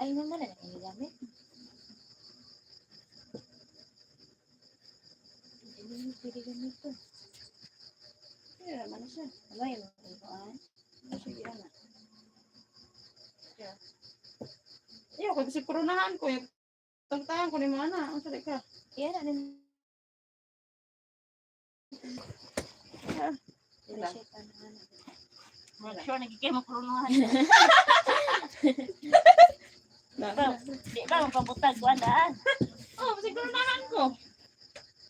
Ay, naman na yung gamit. Hindi mo pwede gamit to. Kaya naman na siya. Ano yung ibuan? Sige na. Iya, kung si purunahan ko, yung tagtahan ko ni mana. Ang sali ka. Yan, ano yung... Wala siya panahan. Make sure nagiging mapurunuhan. Di ba ang pabutag ko andaan? Oh, si purunahan ko.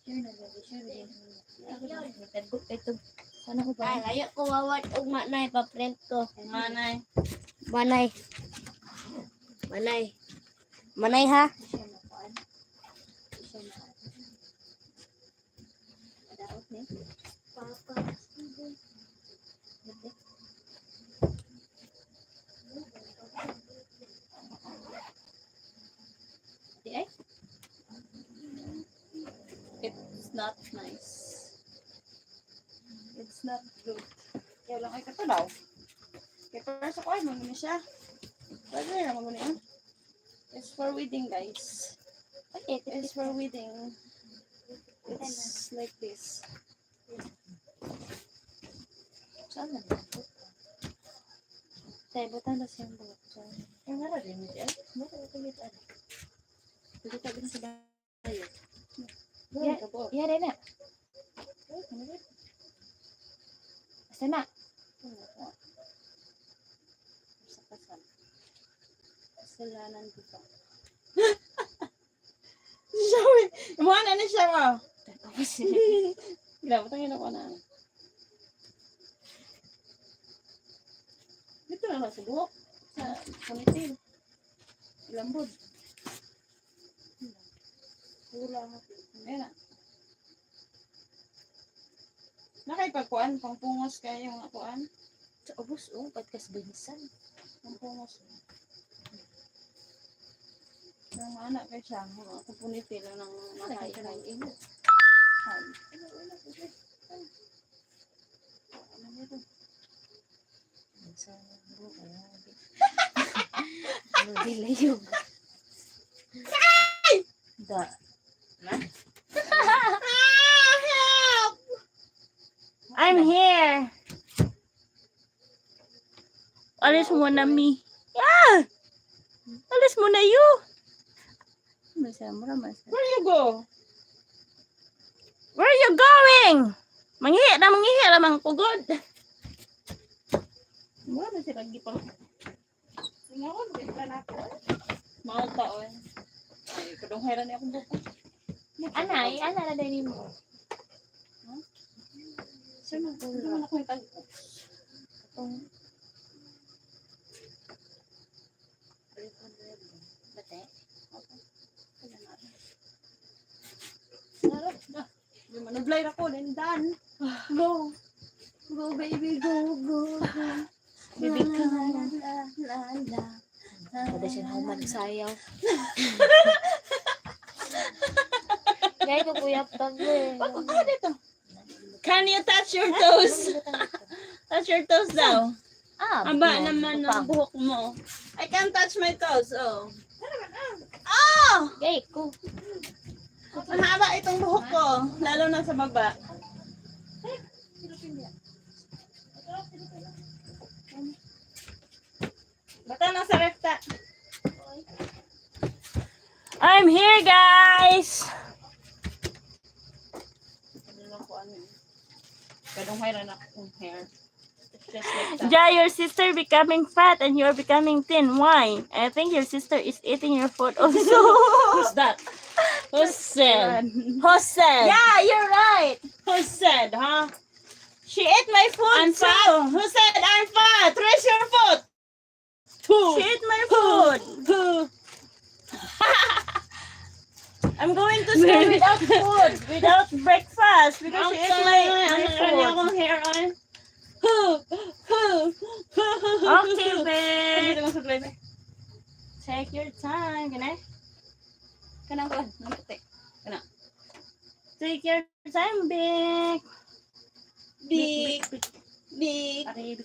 Sure na, sure din. Ito. Ano ko Ay, ba? layo ko wawat og manay pa-print ko. Manay. Manay. Manay. Manay ha? Siya makuan. Siya makuan. Adaot ni. Papa. Di ay? It's not nice. It's not good. Kaya lang ay kato daw. Kaya para sa kuhay, magmuna siya. Pwede na magmuna yan. It's for wedding, guys. Okay, It's for wedding. It's like this. saan na nabot? Tayo, butan na siyang bulat. Yung nga rin, hindi ay. Butan na tulit ano. Pwede tabi na sa bayo. Yeah. Iya, Rena. Basta na. Sa kasal. Kasalanan ko pa. Siya, we. Imuha na ni siya, wow. Grabe, tangin ako na. Dito na lang sa buhok. Sa ponytail. Ilambod. Pula mo. Ayan na. Nakipagkuan, pangpungos kayo yung akuan. Sa ubos, ba't kas binsan? Pangpungos. Yung anak kay siya, mga punitil ng Lagay ka mahay. ng ino. Sa buhok, ano, dilayog. Da. I'm here. Alis mo na mi. Yeah. Alis mo na you. Masama. Where you go? Where are you going? Manghihi lamang pugod. Wala sila gipang. Ngayon, bigla na ako. Mga taon. Ay, kadungheran niya akong buko. Anay, ana na din mo. Sino ko na ako yung tagpo? Itong... Bate? Nag-blind ako, then done. Go. Go, baby, go, go, go. Baby ka. Kada siya na magsayaw. Gaya ko kuya pag Wag ka dito. Can you touch your toes? Touch your toes daw. Aba naman ng buhok mo. I can't touch my toes, oh. Oh! Gaya ko. Mahaba itong buhok ko. Lalo na sa baba. Bata na sa rekta. I'm here, guys. Kadungheran akong hair. Just like that. Ja, your sister becoming fat and you're becoming thin. Why? I think your sister is eating your food also. Who's that? Who said? Who said? Yeah, you're right. Who said, huh? She ate my food I'm too. fat. Who said I'm fat? Raise your foot. She ate my food. I'm going to school without food, without breakfast, because she ate my food. akong hair on. Okay, babe. Take your time. Can I? Kanang ko. Naputi. Take your time, Big. Big. Big. Big.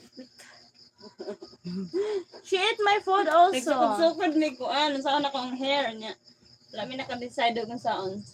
She ate my food also. Nagsukod-sukod ni ko, ano, saan ako ang hair niya. Wala mi naka-decide kung saan.